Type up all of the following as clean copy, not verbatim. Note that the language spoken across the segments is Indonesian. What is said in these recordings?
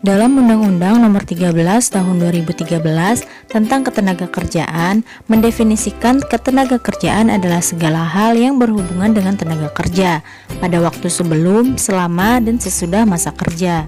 Dalam Undang-Undang Nomor 13 Tahun 2013 tentang Ketenagakerjaan mendefinisikan ketenagakerjaan adalah segala hal yang berhubungan dengan tenaga kerja pada waktu sebelum, selama, dan sesudah masa kerja.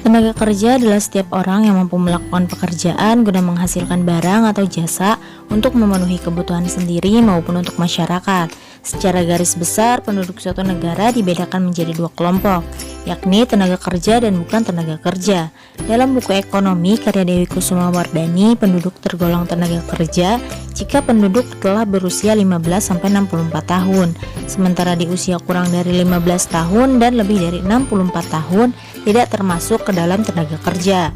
Tenaga kerja adalah setiap orang yang mampu melakukan pekerjaan guna menghasilkan barang atau jasa untuk memenuhi kebutuhan sendiri maupun untuk masyarakat. Secara garis besar, penduduk suatu negara dibedakan menjadi dua kelompok, yakni tenaga kerja dan bukan tenaga kerja. Dalam buku ekonomi karya Dewi Kusuma Wardani, penduduk tergolong tenaga kerja jika penduduk telah berusia 15-64 tahun. Sementara di usia kurang dari 15 tahun dan lebih dari 64 tahun tidak termasuk ke dalam tenaga kerja.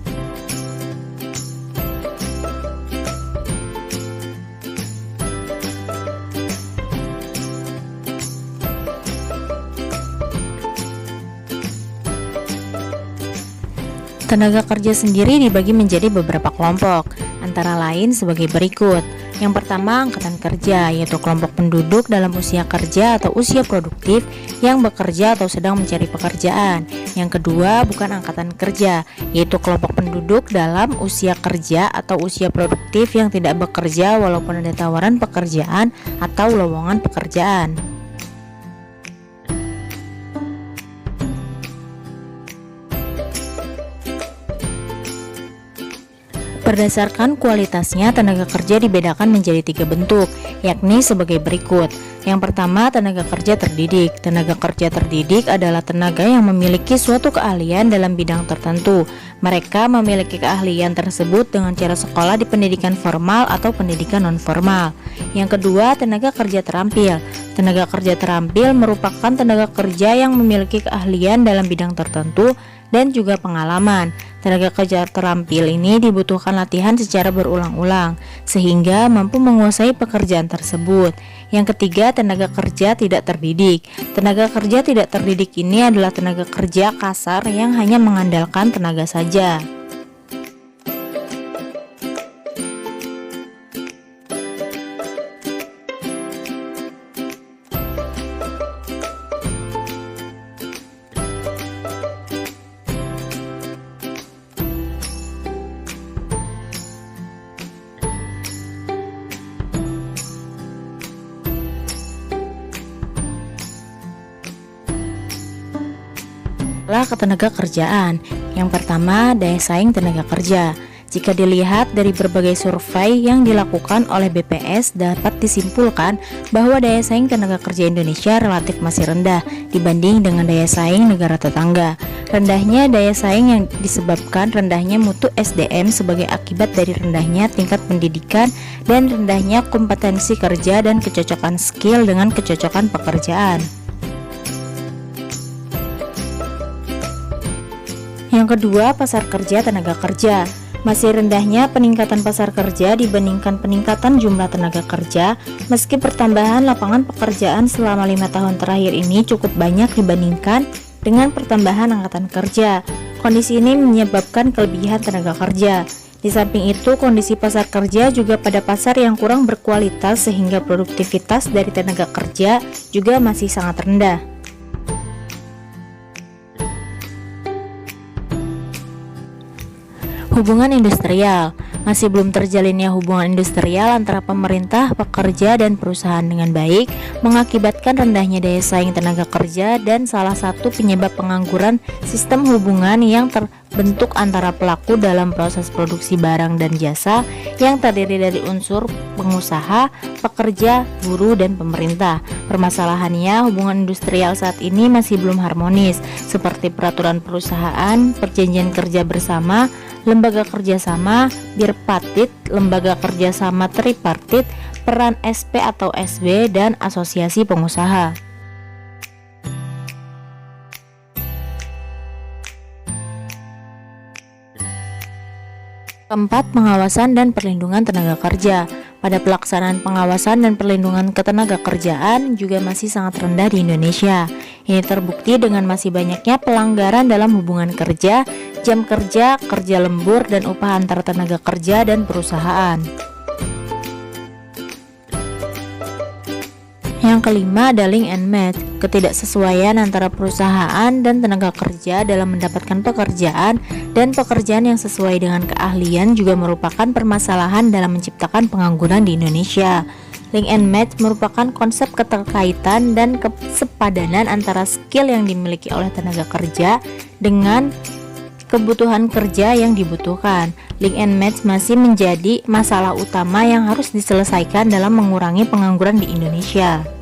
Tenaga kerja sendiri dibagi menjadi beberapa kelompok, antara lain sebagai berikut. Yang pertama, angkatan kerja, yaitu kelompok penduduk dalam usia kerja atau usia produktif yang bekerja atau sedang mencari pekerjaan. Yang kedua, bukan angkatan kerja, yaitu kelompok penduduk dalam usia kerja atau usia produktif yang tidak bekerja walaupun ada tawaran pekerjaan atau lowongan pekerjaan. Berdasarkan kualitasnya, tenaga kerja dibedakan menjadi tiga bentuk, yakni sebagai berikut. Yang pertama, tenaga kerja terdidik. Tenaga kerja terdidik adalah tenaga yang memiliki suatu keahlian dalam bidang tertentu. Mereka memiliki keahlian tersebut dengan cara sekolah di pendidikan formal atau pendidikan non-formal. Yang kedua, tenaga kerja terampil. Tenaga kerja terampil merupakan tenaga kerja yang memiliki keahlian dalam bidang tertentu dan juga pengalaman. Tenaga kerja terampil ini dibutuhkan latihan secara berulang-ulang sehingga mampu menguasai pekerjaan tersebut. Yang ketiga, tenaga kerja tidak terdidik. Tenaga kerja tidak terdidik ini adalah tenaga kerja kasar yang hanya mengandalkan tenaga saja. Ketenaga kerjaan. Yang pertama, daya saing tenaga kerja. Jika dilihat dari berbagai survei yang dilakukan oleh BPS, dapat disimpulkan bahwa daya saing tenaga kerja Indonesia relatif masih rendah dibanding dengan daya saing negara tetangga. Rendahnya daya saing yang disebabkan rendahnya mutu SDM sebagai akibat dari rendahnya tingkat pendidikan dan rendahnya kompetensi kerja dan kecocokan skill dengan kecocokan pekerjaan. Yang kedua, pasar kerja tenaga kerja. Masih rendahnya peningkatan pasar kerja dibandingkan peningkatan jumlah tenaga kerja, meski pertambahan lapangan pekerjaan selama 5 tahun terakhir ini cukup banyak dibandingkan dengan pertambahan angkatan kerja. Kondisi ini menyebabkan kelebihan tenaga kerja. Di samping itu, kondisi pasar kerja juga pada pasar yang kurang berkualitas sehingga produktivitas dari tenaga kerja juga masih sangat rendah. Hubungan industrial. Masih belum terjalinnya hubungan industrial antara pemerintah, pekerja, dan perusahaan dengan baik mengakibatkan rendahnya daya saing tenaga kerja dan salah satu penyebab pengangguran sistem hubungan yang terbentuk antara pelaku dalam proses produksi barang dan jasa yang terdiri dari unsur pengusaha, pekerja, buruh, dan pemerintah. Permasalahannya, hubungan industrial saat ini masih belum harmonis, seperti peraturan perusahaan, perjanjian kerja bersama, lembaga kerjasama bipartit, lembaga kerjasama tripartit, peran SP atau SB, dan asosiasi pengusaha. Keempat, pengawasan dan perlindungan tenaga kerja. Pada pelaksanaan pengawasan dan perlindungan ketenaga kerjaan juga masih sangat rendah di Indonesia. Ini terbukti dengan masih banyaknya pelanggaran dalam hubungan kerja, jam kerja, kerja lembur, dan upah antar tenaga kerja dan perusahaan. Yang kelima ada link and match, ketidaksesuaian antara perusahaan dan tenaga kerja dalam mendapatkan pekerjaan dan pekerjaan yang sesuai dengan keahlian juga merupakan permasalahan dalam menciptakan pengangguran di Indonesia. Link and match merupakan konsep keterkaitan dan kesepadanan antara skill yang dimiliki oleh tenaga kerja dengan kebutuhan kerja yang dibutuhkan. Link and match masih menjadi masalah utama yang harus diselesaikan dalam mengurangi pengangguran di Indonesia.